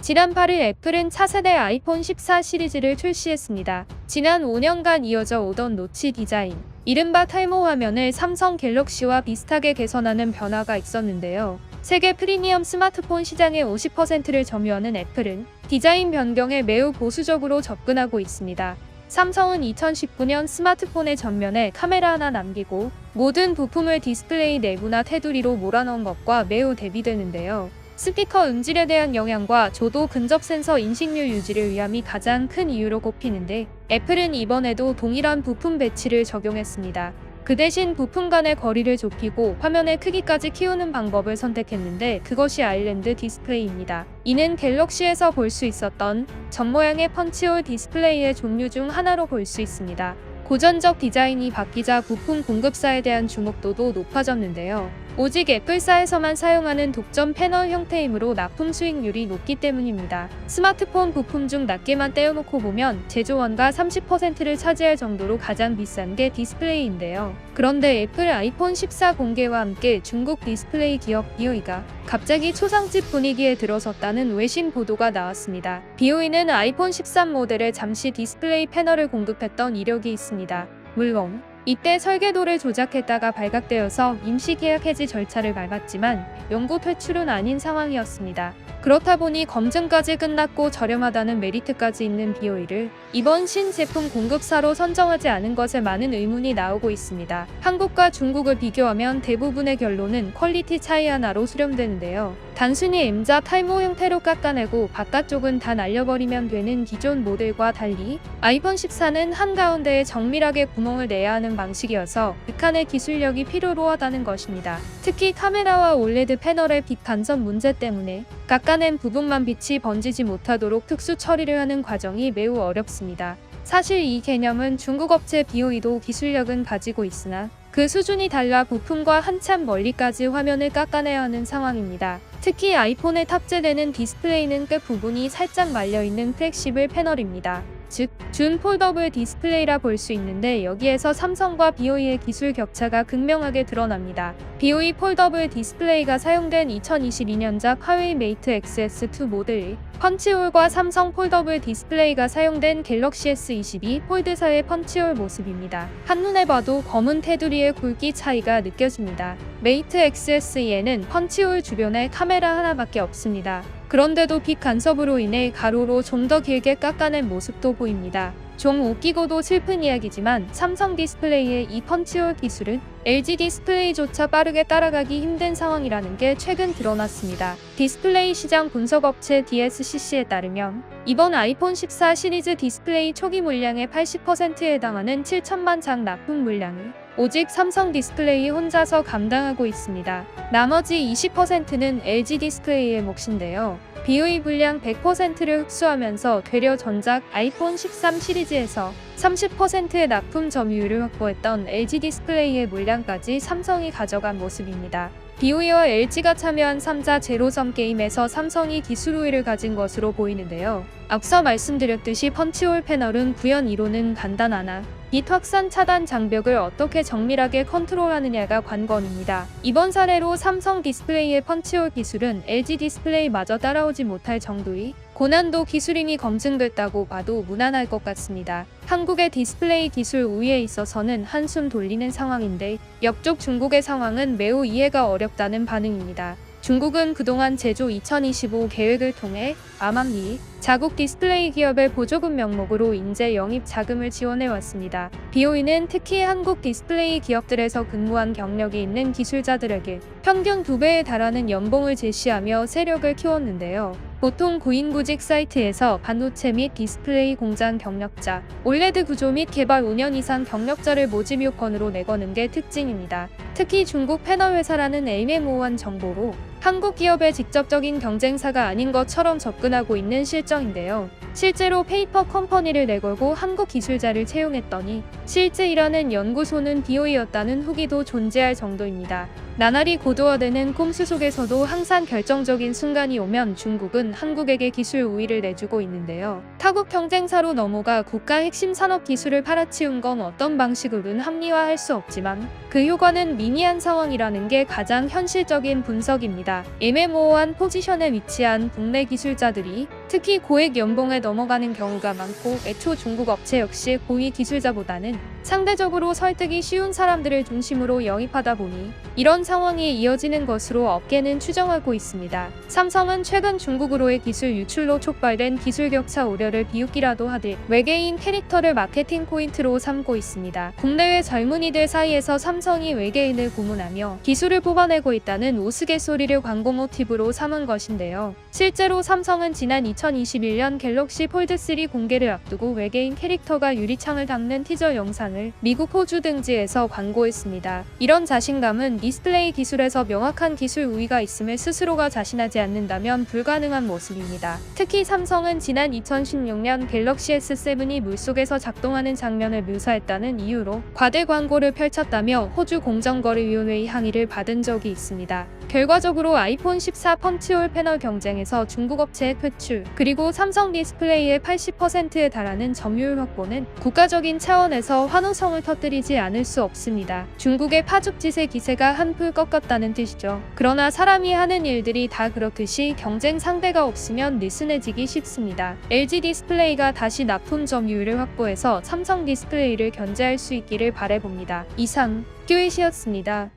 지난 8일 애플은 차세대 아이폰 14 시리즈를 출시했습니다. 지난 5년간 이어져 오던 노치 디자인, 이른바 탈모 화면을 삼성 갤럭시와 비슷하게 개선하는 변화가 있었는데요. 세계 프리미엄 스마트폰 시장의 50%를 점유하는 애플은 디자인 변경에 매우 보수적으로 접근하고 있습니다. 삼성은 2019년 스마트폰의 전면에 카메라 하나 남기고 모든 부품을 디스플레이 내부나 테두리로 몰아넣은 것과 매우 대비되는데요. 스피커 음질에 대한 영향과 조도 근접 센서 인식률 유지를 위함이 가장 큰 이유로 꼽히는데, 애플은 이번에도 동일한 부품 배치를 적용했습니다. 그 대신 부품 간의 거리를 좁히고 화면의 크기까지 키우는 방법을 선택했는데, 그것이 아일랜드 디스플레이입니다. 이는 갤럭시에서 볼 수 있었던 전 모양의 펀치홀 디스플레이의 종류 중 하나로 볼 수 있습니다. 고전적 디자인이 바뀌자 부품 공급사에 대한 주목도도 높아졌는데요. 오직 애플사에서만 사용하는 독점 패널 형태이므로 납품 수익률이 높기 때문입니다. 스마트폰 부품 중 낱개만 떼어놓고 보면 제조원가 30%를 차지할 정도로 가장 비싼 게 디스플레이인데요. 그런데 애플 아이폰 14 공개와 함께 중국 디스플레이 기업 BOE가 갑자기 초상집 분위기에 들어섰다는 외신 보도가 나왔습니다. BOE는 아이폰 13 모델에 잠시 디스플레이 패널을 공급했던 이력이 있습니다. 물론 이때 설계도를 조작했다가 발각되어서 임시 계약 해지 절차를 밟았지만 영구 퇴출은 아닌 상황이었습니다. 그렇다 보니 검증까지 끝났고 저렴하다는 메리트까지 있는 BOE를 이번 신제품 공급사로 선정하지 않은 것에 많은 의문이 나오고 있습니다. 한국과 중국을 비교하면 대부분의 결론은 퀄리티 차이 하나로 수렴되는데요. 단순히 M자 탈모 형태로 깎아내고 바깥쪽은 다 날려버리면 되는 기존 모델과 달리 아이폰 14는 한가운데에 정밀하게 구멍을 내야 하는 방식이어서 극한의 기술력이 필요로 하다는 것입니다. 특히 카메라와 올레드 패널의 빛 간섭 문제 때문에 깎아낸 부분만 빛이 번지지 못하도록 특수 처리를 하는 과정이 매우 어렵습니다. 사실 이 개념은 중국 업체 BOE도 기술력은 가지고 있으나 그 수준이 달라 부품과 한참 멀리까지 화면을 깎아내야 하는 상황입니다. 특히 아이폰에 탑재되는 디스플레이는 끝 부분이 살짝 말려있는 플렉시블 패널입니다. 즉, 준 폴더블 디스플레이라 볼 수 있는데 여기에서 삼성과 BOE의 기술 격차가 극명하게 드러납니다. BOE 폴더블 디스플레이가 사용된 2022년작 화웨이 메이트 XS2 모델, 펀치홀과 삼성 폴더블 디스플레이가 사용된 갤럭시 S22 폴드사의 펀치홀 모습입니다. 한눈에 봐도 검은 테두리의 굵기 차이가 느껴집니다. 메이트 XS2에는 펀치홀 주변에 카메라 하나밖에 없습니다. 그런데도 빛 간섭으로 인해 가로로 좀 더 길게 깎아낸 모습도 보입니다. 좀 웃기고도 슬픈 이야기지만 삼성 디스플레이의 이 펀치홀 기술은 LG 디스플레이조차 빠르게 따라가기 힘든 상황이라는 게 최근 드러났습니다. 디스플레이 시장 분석업체 DSCC에 따르면 이번 아이폰 14 시리즈 디스플레이 초기 물량의 80%에 해당하는 7천만 장 납품 물량을 오직 삼성 디스플레이 혼자서 감당하고 있습니다. 나머지 20%는 LG 디스플레이의 몫인데요. BOE 물량 100%를 흡수하면서 되려 전작 아이폰 13 시리즈에서 30%의 납품 점유율을 확보했던 LG 디스플레이의 물량까지 삼성이 가져간 모습입니다. BOE와 LG가 참여한 3자 제로섬 게임에서 삼성이 기술 우위를 가진 것으로 보이는데요. 앞서 말씀드렸듯이 펀치홀 패널은 구현 이론은 간단하나 빛 확산 차단 장벽을 어떻게 정밀하게 컨트롤하느냐가 관건입니다. 이번 사례로 삼성 디스플레이의 펀치홀 기술은 LG 디스플레이마저 따라오지 못할 정도의 고난도 기술임이 검증됐다고 봐도 무난할 것 같습니다. 한국의 디스플레이 기술 우위에 있어서는 한숨 돌리는 상황인데 옆쪽 중국의 상황은 매우 이해가 어렵다는 반응입니다. 중국은 그동안 제조 2025 계획을 통해 아망리, 자국 디스플레이 기업의 보조금 명목으로 인재 영입 자금을 지원해왔습니다. BOE는 특히 한국 디스플레이 기업들에서 근무한 경력이 있는 기술자들에게 평균 2배에 달하는 연봉을 제시하며 세력을 키웠는데요. 보통 고인구직 사이트에서 반도체 및 디스플레이 공장 경력자, 올레드 구조 및 개발 5년 이상 경력자를 모집 요건으로 내거는 게 특징입니다. 특히 중국 패널 회사라는 애매모호한 정보로 한국 기업의 직접적인 경쟁사가 아닌 것처럼 접근하고 있는 실정인데요. 실제로 페이퍼 컴퍼니를 내걸고 한국 기술자를 채용했더니 실제 일하는 연구소는 BOE였다는 후기도 존재할 정도입니다. 나날이 고도화되는 꼼수 속에서도 항상 결정적인 순간이 오면 중국은 한국에게 기술 우위를 내주고 있는데요. 타국 경쟁사로 넘어가 국가 핵심 산업 기술을 팔아치운 건 어떤 방식으로는 합리화할 수 없지만 그 효과는 미미한 상황이라는 게 가장 현실적인 분석입니다. 있습니다. 애매모호한 포지션에 위치한 국내 기술자들이 특히 고액 연봉에 넘어가는 경우가 많고 애초 중국 업체 역시 고위 기술자보다는 상대적으로 설득이 쉬운 사람들을 중심으로 영입하다 보니 이런 상황이 이어지는 것으로 업계는 추정하고 있습니다. 삼성은 최근 중국으로의 기술 유출로 촉발된 기술 격차 우려를 비웃기라도 하듯 외계인 캐릭터를 마케팅 포인트로 삼고 있습니다. 국내외 젊은이들 사이에서 삼성이 외계인을 고문하며 기술을 뽑아내고 있다는 우스갯소리를 광고 모티브로 삼은 것인데요. 실제로 삼성은 지난 2021년 갤럭시 폴드3 공개를 앞두고 외계인 캐릭터가 유리창을 닦는 티저 영상을 미국 호주 등지에서 광고했습니다. 이런 자신감은 디스플레이 기술에서 명확한 기술 우위가 있음을 스스로가 자신하지 않는다면 불가능한 모습입니다. 특히 삼성은 지난 2016년 갤럭시 S7이 물속에서 작동하는 장면을 묘사했다는 이유로 과대 광고를 펼쳤다며 호주 공정거래위원회의 항의를 받은 적이 있습니다. 결과적으로 아이폰 14 펀치홀 패널 경쟁에서 중국 업체의 퇴출, 그리고 삼성 디스플레이의 80%에 달하는 점유율 확보는 국가적인 차원에서 환호성을 터뜨리지 않을 수 없습니다. 중국의 파죽지세 기세가 한풀 꺾였다는 뜻이죠. 그러나 사람이 하는 일들이 다 그렇듯이 경쟁 상대가 없으면 느슨해지기 쉽습니다. LG 디스플레이가 다시 납품 점유율을 확보해서 삼성 디스플레이를 견제할 수 있기를 바라봅니다. 이상 큐잇이었습니다.